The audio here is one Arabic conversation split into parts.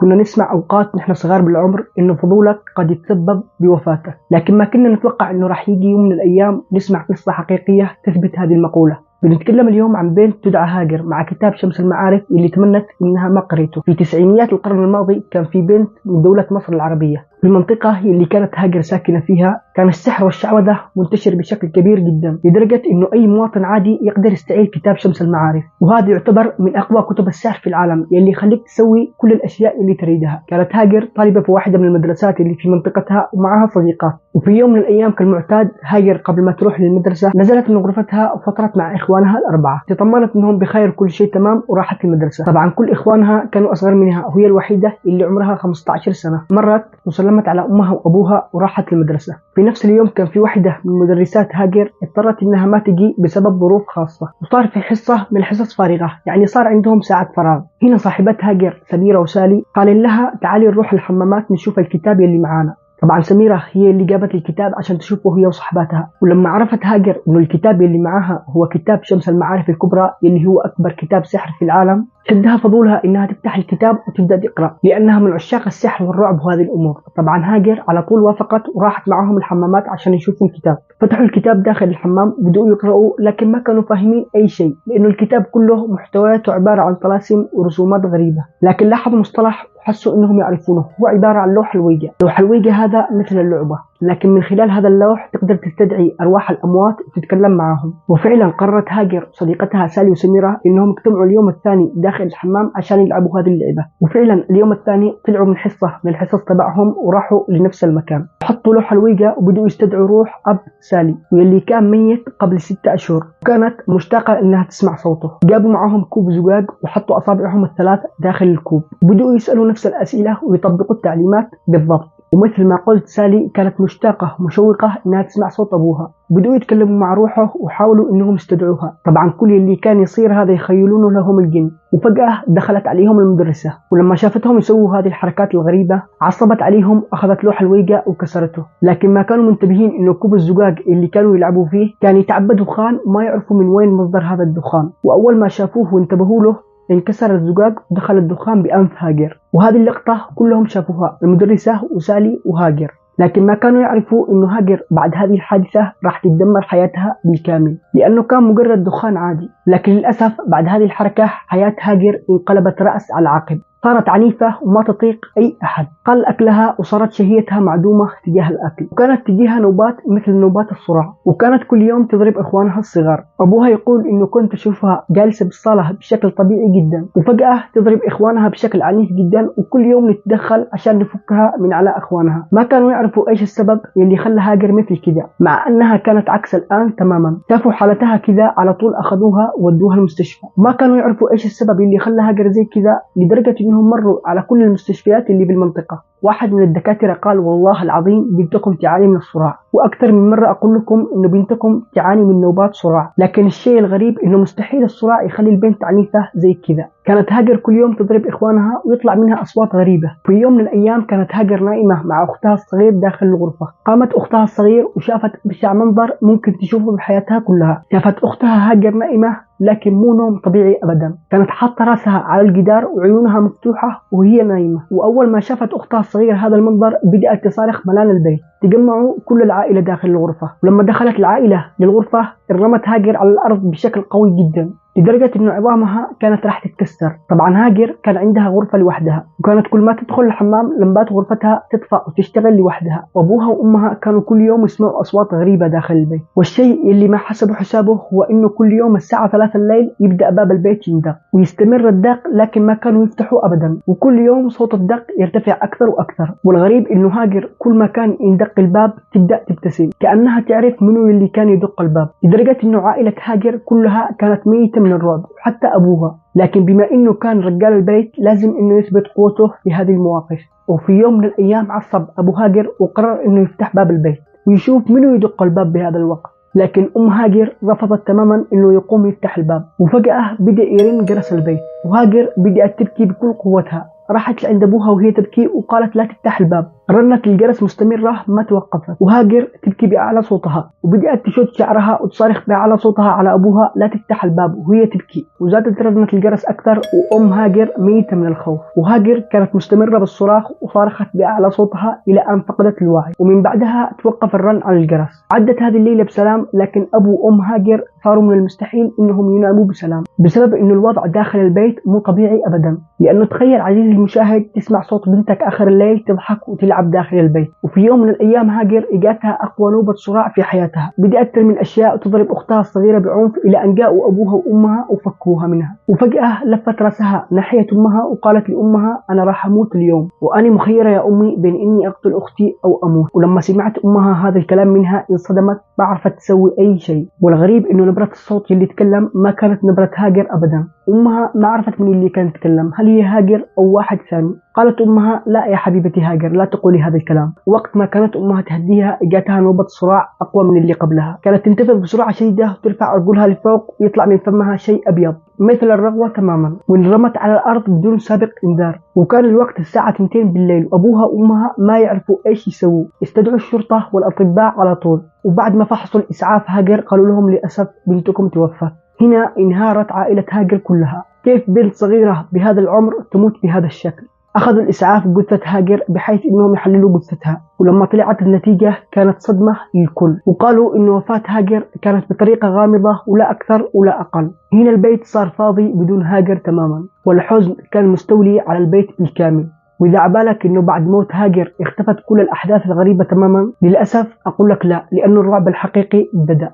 كنا نسمع أوقات نحن صغار بالعمر إنه فضولك قد يتسبب بوفاتك، لكن ما كنا نتوقع إنه راح يجي يوم من الأيام نسمع قصة حقيقية تثبت هذه المقولة. بنتكلم اليوم عن بنت تدعى هاجر مع كتاب شمس المعارف اللي تمنت إنها ما قريته. في تسعينيات القرن الماضي كان في بنت من دولة مصر العربية في المنطقة اللي كانت هاجر ساكنة فيها كان السحر والشعوذة منتشر بشكل كبير جدا، لدرجة إنه أي مواطن عادي يقدر يستعير كتاب شمس المعارف، وهذا يعتبر من أقوى كتب السحر في العالم يلي يخليك تسوي كل الأشياء اللي تريدها. كانت هاجر طالبة في واحدة من المدرسات اللي في منطقتها ومعها صديقات، وفي يوم من الأيام كالمعتاد هاجر قبل ما تروح للمدرسة نزلت من غرفتها وفطرت مع إخوانها الأربعة، تطمنت إنهم بخير كل شيء تمام وراحت المدرسة. طبعا كل إخوانها كانوا أصغر منها وهي الوحيدة اللي عمرها 15 سنة. مرت وسلمت على أمها وأبوها وراحت المدرسة. في نفس اليوم كان في واحدة من مدرسات هاجر اضطرت إنها ما تجي بسبب ظروف خاصة، وصار في حصة من الحصص فارغة، يعني صار عندهم ساعة فراغ. هنا صاحبات هاجر سميرة وسالي قال لها تعالي نروح الحمامات نشوف الكتاب اللي معانا. طبعا سميرة هي اللي جابت الكتاب عشان تشوفه هي وصحباتها، ولما عرفت هاجر انه الكتاب اللي معاها هو كتاب شمس المعارف الكبرى اللي هو اكبر كتاب سحر في العالم، شدها فضولها انها تفتح الكتاب وتبدا تقرا لانها من عشاق السحر والرعب وهذه الامور. طبعا هاجر على طول وافقت وراحت معهم الحمامات عشان يشوفوا الكتاب. فتحوا الكتاب داخل الحمام وبدأوا يقرأوا، لكن ما كانوا فاهمين اي شيء لانه الكتاب كله محتوياته عبارة عن طلاسم ورسومات غريبة. لكن لاحظوا مصطلح وحسوا انهم يعرفونه، هو عبارة عن لوح الويجا. لوح الويجا هذا مثل اللعبة، لكن من خلال هذا اللوح تقدر تستدعي أرواح الأموات وتتكلم معهم. وفعلا قررت هاجر وصديقتها سالي وسميرة إنهم يجتمعوا اليوم الثاني داخل الحمام عشان يلعبوا هذه اللعبة. وفعلا اليوم الثاني طلعوا من حصة من الحصص تبعهم وراحوا لنفس المكان، حطوا لوح الويجا وبدأوا يستدعوا روح أب سالي واللي كان ميت قبل 6 أشهر، وكانت مشتاقة إنها تسمع صوته. جابوا معهم كوب زجاج وحطوا أصابعهم الثلاث داخل الكوب، بدأوا يسألوا نفس الأسئلة ويطبقوا التعليمات بالضبط. ومثل ما قلت سالي كانت مشتاقة ومشوقة إنها تسمع صوت أبوها. بدأوا يتكلموا مع روحه وحاولوا إنهم يستدعوها. طبعا كل اللي كان يصير هذا يخيلونه لهم الجن. وفجأة دخلت عليهم المدرسة، ولما شافتهم يسووا هذه الحركات الغريبة عصبت عليهم، أخذت لوح الويجا وكسرته. لكن ما كانوا منتبهين إنه كوب الزجاج اللي كانوا يلعبوا فيه كان يتعبى دخان وما يعرفوا من وين مصدر هذا الدخان. وأول ما شافوه وانتبهوا له انكسر الزجاج ودخل الدخان بأنف هاجر. وهذه اللقطة كلهم شافوها، المدرسة وسالي وهاجر، لكن ما كانوا يعرفوا إنه هاجر بعد هذه الحادثة راح تدمر حياتها بالكامل، لأنه كان مجرد دخان عادي. لكن للأسف بعد هذه الحركة حياة هاجر انقلبت رأس على عقب، صارت عنيفة وما تطيق أي أحد، قل أكلها وصارت شهيتها معدومة تجاه الأكل، وكانت تجيها نوبات مثل نوبات الصرع، وكانت كل يوم تضرب إخوانها الصغار. أبوها يقول إنه كنت أشوفها جالسة بالصالة بشكل طبيعي جدا وفجأة تضرب إخوانها بشكل عنيف جدا، وكل يوم نتدخل عشان نفكها من على إخوانها. ما كانوا يعرفوا إيش السبب اللي خلى هاجر مثل كذا، مع أنها كانت عكس الآن تماما. شافوا حالتها كذا على طول أخذوها ودوها المستشفى. ما كانوا يعرفوا إيش السبب اللي خلى هاجر زي كذا، لدرجة إنهم مروا على كل المستشفيات اللي بالمنطقة. واحد من الدكاترة قال والله العظيم بنتكم تعاني من الصراع، وأكثر من مرة أقول لكم إنه بنتكم تعاني من نوبات صراع. لكن الشيء الغريب إنه مستحيل الصراع يخلي البنت عنيفة زي كذا. كانت هاجر كل يوم تضرب إخوانها ويطلع منها أصوات غريبة. في يوم من الأيام كانت هاجر نائمة مع أختها الصغير داخل الغرفة. قامت أختها الصغير وشافت بشع منظر ممكن تشوفه بحياتها كلها. شافت أختها هاجر نائمة لكن مو نوم طبيعي أبدا، كانت حاطة راسها على الجدار وعيونها مفتوحة وهي نايمة. وأول ما شافت أختها الصغير هذا المنظر بدأت تصارخ ملان البيت. تجمعوا كل العائلة داخل الغرفة، ولما دخلت العائلة للغرفة انرمت هاجر على الأرض بشكل قوي جدا، لدرجة إنه عظامها كانت راح تتكسر. طبعا هاجر كان عندها غرفة لوحدها، وكانت كل ما تدخل الحمام لمبات غرفتها تطفأ وتشتغل لوحدها. وأبوها وأمها كانوا كل يوم يسمعوا أصوات غريبة داخل البيت. والشيء اللي ما حسبوا حسابه هو إنه كل يوم الساعة 3 الليل يبدأ باب البيت يندق ويستمر الدق، لكن ما كانوا يفتحوا أبدا، وكل يوم صوت الدق يرتفع أكثر وأكثر. والغريب إنه هاجر كل ما كان يندق الباب تبدأ تبتسم كأنها تعرف منو اللي كان يدق الباب، لدرجة إنه عائلة هاجر كلها كانت ميتة من الرعب، وحتى أبوها. لكن بما إنه كان رجال البيت لازم إنه يثبت قوته في هذه المواقف. وفي يوم من الأيام عصب أبو هاجر وقرر إنه يفتح باب البيت ويشوف منو يدق الباب بهذا الوقت. لكن هاجر رفضت تماما إنه يقوم يفتح الباب. وفجأة بدأ يرن جرس البيت، وهاجر بدأت تبكي بكل قوتها. راحت لعند أبوها وهي تبكي وقالت لا تفتح الباب. رنت الجرس مستمرة ما توقفت، وهاجر تبكي بأعلى صوتها وبدأت تشد شعرها وتصارخ بأعلى صوتها على أبوها لا تفتح الباب وهي تبكي، وزادت رنة الجرس أكثر وأم هاجر ميتة من الخوف. وهاجر كانت مستمرة بالصراخ وصارخت بأعلى صوتها إلى أن فقدت الوعي، ومن بعدها توقف الرن على الجرس. عدت هذه الليلة بسلام، لكن أبو وأم هاجر صاروا من المستحيل إنهم يناموا بسلام بسبب إنه الوضع داخل البيت مو طبيعي أبدا. لأنه تخيل عزيزي المشاهد تسمع صوت بنتك آخر الليل تضحك وتلعب داخل البيت، وفي يوم من الأيام هاجر إجاتها أقوى نوبة صراع في حياتها، بدأت ترمي الأشياء وتضرب أختها الصغيرة بعنف إلى أن جاءوا أبوها وأمها وفكوها منها. وفجأة لفت رأسها ناحية أمها وقالت لأمها أنا راح أموت اليوم، وأنا مخيرة يا أمي بين إني أقتل أختي أو أموت. ولما سمعت أمها هذا الكلام منها انصدمت، ما عرفت تسوي أي شيء. والغريب إنه نبرة الصوت اللي تكلم ما كانت نبرة هاجر أبدا. أمها ما عرفت من اللي كان يتكلم، هل هي هاجر أو واحد ثاني. قالت أمها لا يا حبيبتي هاجر لا تقولي هذا الكلام. وقت ما كانت أمها تهديها إجاتها نوبة صراع أقوى من اللي قبلها، كانت تنتفض بسرعة شديدة وترفع أرجلها لفوق ويطلع من فمها شيء أبيض مثل الرغوة تماما، وانرمت على الأرض بدون سابق إنذار. وكان الوقت الساعة 2 بالليل، وأبوها وأمها ما يعرفوا إيش يسووا، استدعوا الشرطة والأطباء على طول. وبعد ما فحصوا الإسعاف هاجر قالوا لهم للأسف بنتكم توفت. هنا انهارت عائلة هاجر كلها. كيف بنت صغيرة بهذا العمر تموت بهذا الشكل؟ أخذوا الإسعاف بجثة هاجر بحيث إنهم يحللوا جثتها، ولما طلعت النتيجة كانت صدمة للكل، وقالوا إن وفاة هاجر كانت بطريقة غامضة ولا أكثر ولا أقل. هنا البيت صار فاضي بدون هاجر تماما، والحزن كان مستولي على البيت بالكامل. وإذا عبالك إنه بعد موت هاجر اختفت كل الأحداث الغريبة تماما، للأسف أقول لك لا، لأنه الرعب الحقيقي بدأ.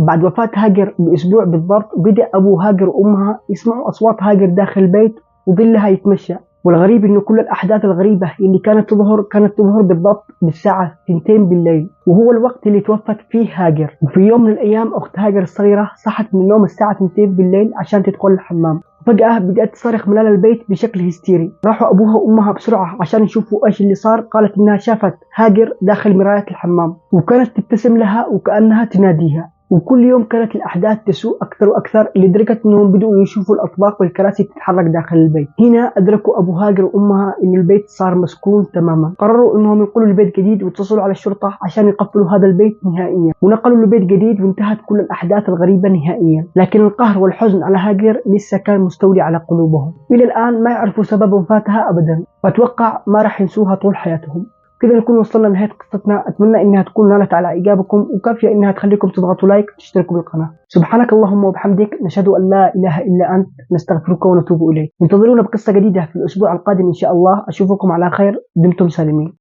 بعد وفاة هاجر بأسبوع بالضبط بدأ أبو هاجر وأمها يسمعوا أصوات هاجر داخل البيت وظلها يتمشى. والغريب إنه كل الأحداث الغريبة اللي كانت تظهر بالضبط بالساعة 2 بالليل، وهو الوقت اللي توفت فيه هاجر. وفي يوم من الأيام أخت هاجر الصغيرة صحت من النوم الساعة 2 بالليل عشان تدخل الحمام. فجأة بدأت تصرخ ملال البيت بشكل هستيري. راحوا أبوها وأمها بسرعة عشان يشوفوا إيش اللي صار. قالت إنها شافت هاجر داخل مراية الحمام وكانت تبتسم لها وكأنها تناديها. وكل يوم كانت الأحداث تسوء أكثر وأكثر لدرجة أنهم بدأوا يشوفوا الأطباق والكراسي تتحرك داخل البيت. هنا أدركوا أبو هاجر وأمها أن البيت صار مسكون تماما. قرروا أنهم ينقلوا لبيت جديد واتصلوا على الشرطة عشان يقفلوا هذا البيت نهائيا، ونقلوا لبيت جديد وانتهت كل الأحداث الغريبة نهائيا. لكن القهر والحزن على هاجر لسه كان مستولي على قلوبهم. إلى الآن ما يعرفوا سبب وفاتها أبدا، وأتوقع ما راح ينسوها طول حياتهم. كده نكون وصلنا لنهاية قصتنا. أتمنى إنها تكون نالت على إعجابكم، وكافية إنها تخليكم تضغطوا لايك وتشتركوا بالقناة. سبحانك اللهم وبحمدك، نشهد أن لا إله إلا أنت، نستغفرك ونتوب إليك. انتظرونا بقصة جديدة في الأسبوع القادم إن شاء الله. أشوفكم على خير، دمتم سالمين.